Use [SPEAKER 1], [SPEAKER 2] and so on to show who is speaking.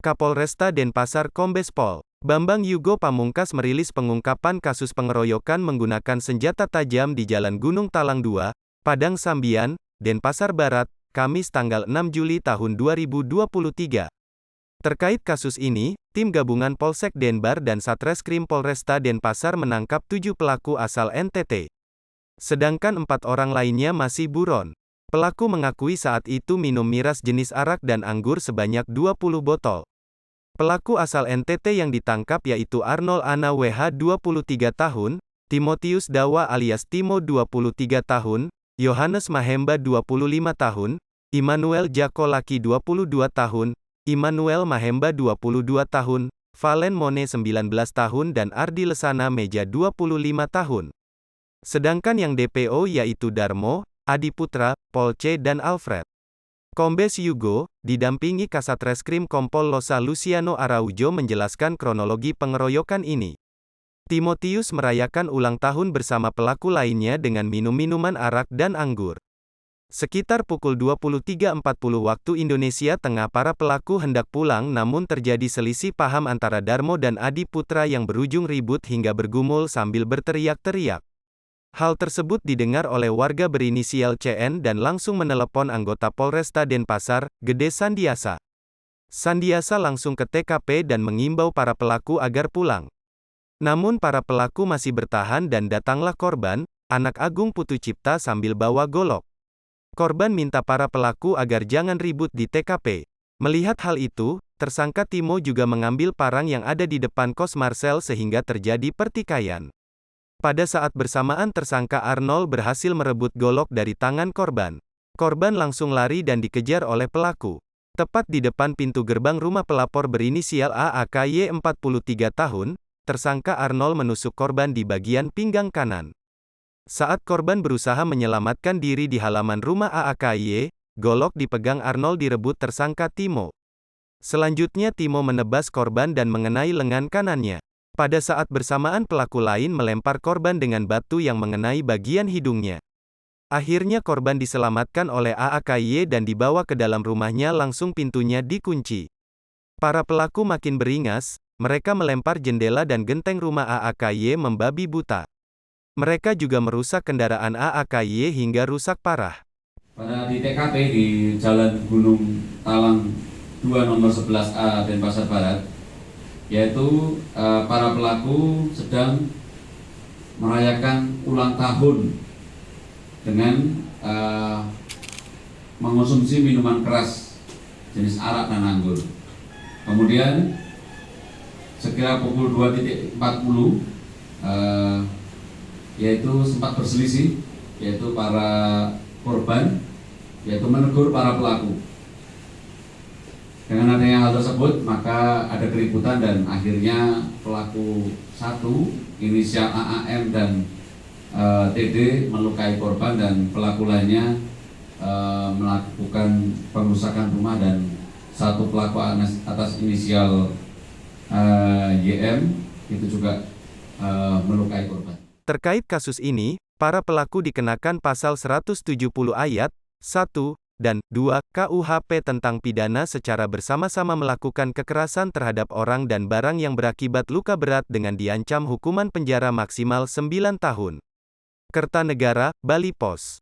[SPEAKER 1] Kapolresta Denpasar Kombes Pol Bambang Yugo Pamungkas merilis pengungkapan kasus pengeroyokan menggunakan senjata tajam di Jalan Gunung Talang 2, Padang Sambian, Denpasar Barat, Kamis tanggal 6 Juli tahun 2023. Terkait kasus ini, tim gabungan Polsek Denbar dan Satreskrim Polresta Denpasar menangkap 7 pelaku asal NTT. Sedangkan 4 orang lainnya masih buron. Pelaku mengakui saat itu minum miras jenis arak dan anggur sebanyak 20 botol. Pelaku asal NTT yang ditangkap yaitu Arnold Ana WH 23 tahun, Timotius Dawa alias Timo 23 tahun, Yohanes Mahemba 25 tahun, Immanuel Jako Laki 22 tahun, Immanuel Mahemba 22 tahun, Valen Mone 19 tahun dan Ardi Lesana Meja 25 tahun. Sedangkan yang DPO yaitu Darmo, Adi Putra, Polce dan Alfred. Kombes Yugo, didampingi Kasatreskrim Kompol Losa Luciano Araujo menjelaskan kronologi pengeroyokan ini. Timotius merayakan ulang tahun bersama pelaku lainnya dengan minum minuman arak dan anggur. Sekitar pukul 23.40 waktu Indonesia Tengah para pelaku hendak pulang namun terjadi selisih paham antara Darmo dan Adi Putra yang berujung ribut hingga bergumul sambil berteriak-teriak. Hal tersebut didengar oleh warga berinisial CN dan langsung menelepon anggota Polresta Denpasar, Gede Sandiasa. Sandiasa langsung ke TKP dan mengimbau para pelaku agar pulang. Namun para pelaku masih bertahan dan datanglah korban, anak Agung Putu Cipta sambil bawa golok. Korban minta para pelaku agar jangan ribut di TKP. Melihat hal itu, tersangka Timo juga mengambil parang yang ada di depan kos Marcel sehingga terjadi pertikaian. Pada saat bersamaan tersangka Arnold berhasil merebut golok dari tangan korban. Korban langsung lari dan dikejar oleh pelaku. Tepat di depan pintu gerbang rumah pelapor berinisial AAKY 43 tahun, tersangka Arnold menusuk korban di bagian pinggang kanan. Saat korban berusaha menyelamatkan diri di halaman rumah AAKY, golok dipegang Arnold direbut tersangka Timo. Selanjutnya Timo menebas korban dan mengenai lengan kanannya. Pada saat bersamaan pelaku lain melempar korban dengan batu yang mengenai bagian hidungnya. Akhirnya korban diselamatkan oleh AAKY dan dibawa ke dalam rumahnya langsung pintunya dikunci. Para pelaku makin beringas, mereka melempar jendela dan genteng rumah AAKY membabi buta. Mereka juga merusak kendaraan AAKY hingga rusak parah.
[SPEAKER 2] Pada di TKP di Jalan Gunung Talang 2 nomor 11A Denpasar Barat, yaitu para pelaku sedang merayakan ulang tahun dengan mengonsumsi minuman keras jenis arak dan anggur. Kemudian sekira pukul 2.40 yaitu sempat berselisih, yaitu para korban yaitu menegur para pelaku. Dengan adanya hal tersebut, maka ada keributan dan akhirnya pelaku 1, inisial AAM dan TD melukai korban dan pelaku lainnya melakukan pengerusakan rumah dan 1 pelaku atas inisial YM itu juga melukai korban.
[SPEAKER 1] Terkait kasus ini, para pelaku dikenakan pasal 170 ayat 1 dan 2 KUHP tentang pidana secara bersama-sama melakukan kekerasan terhadap orang dan barang yang berakibat luka berat dengan diancam hukuman penjara maksimal 9 tahun. Kertanegara, Bali Pos.